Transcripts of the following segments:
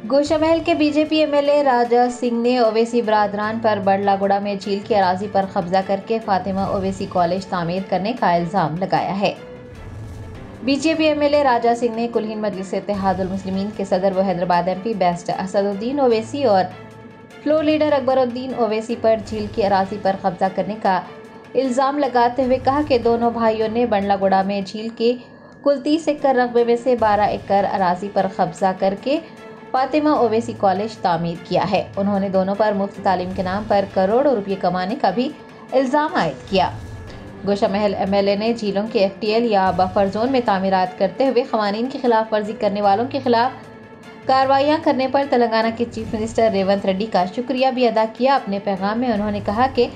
गोशामहल के BJP MLA Raja Singh ने ओवैसी बरादरान पर बड़लागुड़ा में झील की अराजी पर कब्जा करके फातिमा ओवैसी कॉलेज तामीर करने का इल्जाम लगाया है। बीजेपी एमएलए राजा सिंह ने कुल हिंद मजलिस इत्तेहादुल मुस्लिमीन के सदर व हैदराबाद एमपी बेस्ट असदुद्दीन ओवैसी और फ्लोर लीडर अकबरुद्दीन ओवैसी पर झील की अराजी पर कब्जा करने का इल्जाम लगाते हुए कहा कि दोनों भाइयों ने बड़लागुड़ा में झील के कुल 30 एकड़ रकबे में से 12 एकड़ अराजी पर कब्जा करके फातिमा ओवैसी कॉलेज तामीर किया है। उन्होंने दोनों पर मुफ्त तालीम के नाम पर करोड़ों रुपये कमाने का भी इल्जाम आयद किया। गोशामहल एमएलए ने झीलों के एफटीएल या बफर जोन में तामीरात करते हुए क़वानीन की खिलाफ वर्जी करने वालों के खिलाफ कार्रवाइयां करने पर तेलंगाना के चीफ मिनिस्टर रेवंत रेड्डी का शुक्रिया भी अदा किया। अपने पैगाम में उन्होंने कहा कि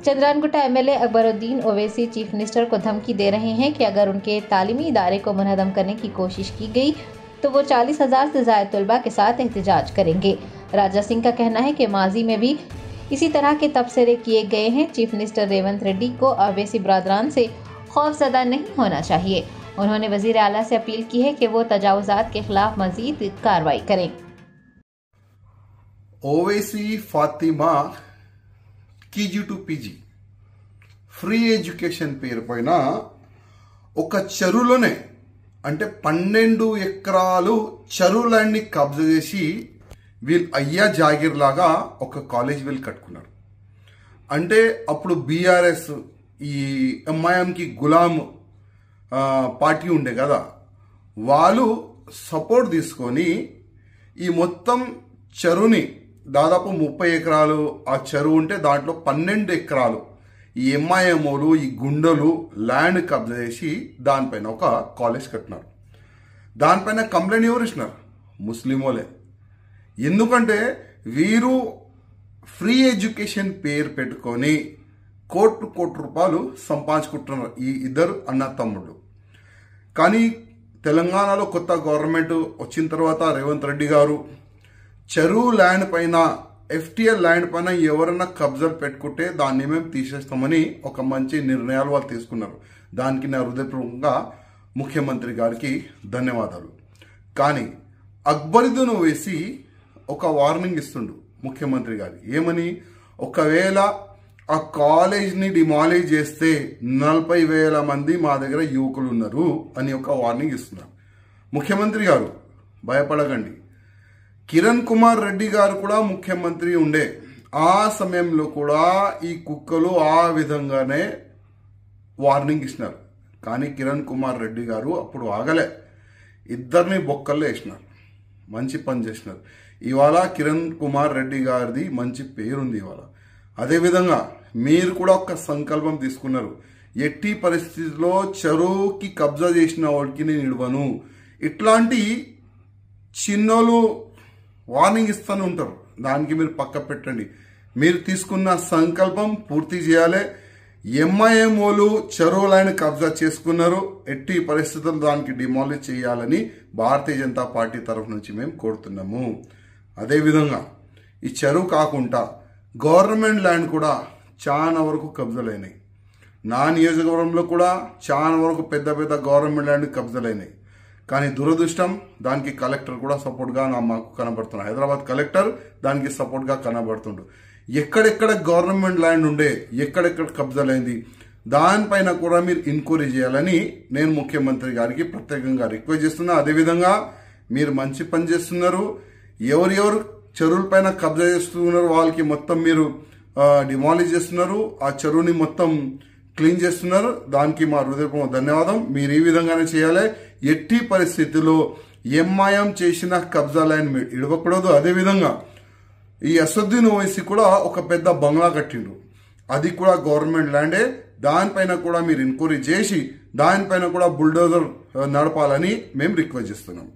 Chandrayangutta MLA Akbaruddin Owaisi chief minister को धमकी दे रहे हैं कि अगर उनके तालीमी इदारे को मुनहदम करने की कोशिश की गई तो वो 40,000 से ज़ायद तलबा के साथ एहतजाज करेंगे। राजा सिंह का कहना है कि माजी में भी इसी तरह के तबसरे किए गए हैं। चीफ मिनिस्टर रेवंत रेड्डी को ओवैसी बरादरान से खौफजदा नहीं होना चाहिए। उन्होंने वजीर आला से अपील की है कि वो तजावुजात के खिलाफ मजीद कार्रवाई करें। Owaisi Fatima KG to PG free education పేరు పైన ఒక చెరువులోనే అంటే 12 ఎకరాలు చెరువు ల్యాండ్ ని కబ్జా చేసి వీళ్ళు అయ్యా జాగీర్ లాగా ఒక కాలేజ్ వీళ్ళు కట్టుకున్నారు. అంటే అప్పుడు బీఆర్ఎస్ ఈ ఎంఐఎం కి గులాం పార్టీ ఉండే కదా, వాళ్ళు సపోర్ట్ తీసుకొని ఈ మొత్తం చెరువుని దాదాపు 30 ఎకరాలు ఆ చెరువు ఉంటే దాంట్లో 12 ఎకరాలు ఈ ఎంఐఎంఓలు ఈ గుండెలు ల్యాండ్ కబ్జా చేసి దానిపైన ఒక కాలేజ్ కట్టినారు. దానిపైన కంప్లైంట్ ఎవరు ఇచ్చినారు? ముస్లిమోలే. ఎందుకంటే వీరు ఫ్రీ ఎడ్యుకేషన్ పేరు పెట్టుకొని కోటి రూపాయలు సంపాదించుకుంటున్నారు ఈ ఇద్దరు అన్న తమ్ముళ్ళు. కానీ తెలంగాణలో కొత్త గవర్నమెంట్ వచ్చిన తర్వాత రేవంత్ రెడ్డి గారు చెరువు ల్యాండ్ పైన ఎఫ్టీఎల్ ల్యాండ్ పైన ఎవరైనా కబ్జాలు పెట్టుకుంటే దాన్ని మేము తీసేస్తామని ఒక మంచి నిర్ణయాలు వాళ్ళు తీసుకున్నారు. దానికి నా హృదయపూర్వకంగా ముఖ్యమంత్రి గారికి ధన్యవాదాలు. కానీ అక్బరుద్దీన్ ఓవైసీ ఒక వార్నింగ్ ఇస్తుండు ముఖ్యమంత్రి గారికి. ఏమని? ఒకవేళ ఆ కాలేజ్ని డిమాలిజ్ చేస్తే 40,000 మంది మా దగ్గర యువకులు ఉన్నారు అని ఒక వార్నింగ్ ఇస్తున్నారు. ముఖ్యమంత్రి గారు భయపడకండి. కిరణ్ కుమార్ రెడ్డి గారు కూడా ముఖ్యమంత్రి ఉండే ఆ సమయంలో కూడా ఈ కుక్కలు ఆ విధంగానే వార్నింగ్ ఇచ్చినారు. కానీ కిరణ్ కుమార్ రెడ్డి గారు అప్పుడు ఆగలే, ఇద్దరిని బొక్కల్లో వేసినారు. మంచి పని చేసినారు. ఇవాళ కిరణ్ కుమార్ రెడ్డి గారిది మంచి పేరుంది ఇవాళ. అదేవిధంగా మీరు కూడా ఒక సంకల్పం తీసుకున్నారు, ఎట్టి పరిస్థితిలో చెరువుకి కబ్జా చేసిన వాడికి నేను ఇవ్వను. ఇట్లాంటి చిన్నోళ్ళు వార్నింగ్ ఇస్తూనే ఉంటారు. దానికి మీరు పక్క పెట్టండి. మీరు తీసుకున్న సంకల్పం పూర్తి చేయాలి. ఎంఐఎంఓలు చెరువులైన కబ్జా చేసుకున్నారు, ఎట్టి పరిస్థితుల్లో దానికి డిమాలిష్ చేయాలని భారతీయ జనతా పార్టీ తరఫు నుంచి మేము కోరుతున్నాము. అదేవిధంగా ఈ చెరువు కాకుండా గవర్నమెంట్ ల్యాండ్ కూడా చాలా వరకు కబ్జాలైనాయి. నా నియోజకవర్గంలో కూడా చాలా వరకు పెద్ద పెద్ద గవర్నమెంట్ ల్యాండ్ కబ్జాలైనాయి. కానీ దురదృష్టం దానికి కలెక్టర్ కూడా సపోర్ట్గా మాకు కనబడుతున్నాడు. హైదరాబాద్ కలెక్టర్ దానికి సపోర్ట్గా కనబడుతుండు. ఎక్కడెక్కడ గవర్నమెంట్ ల్యాండ్ ఉండే, ఎక్కడెక్కడ కబ్జాలైంది దానిపైన కూడా మీరు ఎంక్వైరీ చేయాలని నేను ముఖ్యమంత్రి గారికి ప్రత్యేకంగా రిక్వెస్ట్ చేస్తున్నా. అదేవిధంగా మీరు మంచి పని చేస్తున్నారు. ఎవరెవరు చెరువుల పైన కబ్జా చేస్తున్నారు వాళ్ళకి మొత్తం మీరు డిమాలిష్ చేస్తున్నారు, ఆ చెరువుని మొత్తం క్లీన్ చేస్తున్నారు. దానికి మా హృదయపూర్వక ధన్యవాదం. మీరు ఈ విధంగానే చేయాలి. ఎట్టి పరిస్థితుల్లో ఎంఐఎం చేసిన కబ్జా లైన్ ఇడవకూడదు. అదేవిధంగా ఈ అసదుద్దీన్ ఓవైసీ కూడా ఒక పెద్ద బంగ్లా కట్టిండు, అది కూడా గవర్నమెంట్ ల్యాండే. దానిపైన కూడా మీరు ఎంక్వైరీ చేసి దానిపైన కూడా బుల్డోజర్ నడపాలని మేము రిక్వెస్ట్ చేస్తున్నాం.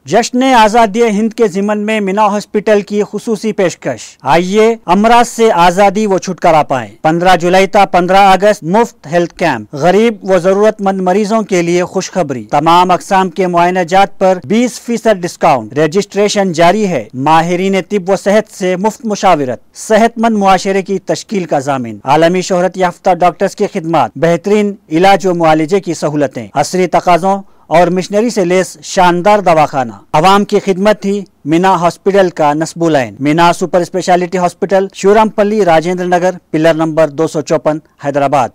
जश्न आजादी हिंद के जिमन में मीना हॉस्पिटल की खुसूसी पेशकश। आइए अमराज से आजादी व छुटकारा पाएं। 15 जुलाई तक 15 अगस्त मुफ्त हेल्थ कैंप। गरीब व जरूरतमंद मरीजों के लिए खुशखबरी। तमाम अकसाम के मुआयनाजात पर 20% डिस्काउंट। रजिस्ट्रेशन जारी है। माहिरीन तिब व सेहत से मुफ्त मुशावरत। सेहतमंद मुआशरे की तश्कील का जामिन। आलमी शोहरत याफ्ता डॉक्टर्स की खिदमत। बेहतरीन इलाज व मुआलजे की सहूलतें। असरी तकाज़ों और मिशनरी से लेस शानदार दवाखाना। आवाम की खिदमत थी मीना हॉस्पिटल का नस्बुलैन। Meena super speciality hospital, Surampalli, Rajendra Nagar, pillar number 254, Hyderabad.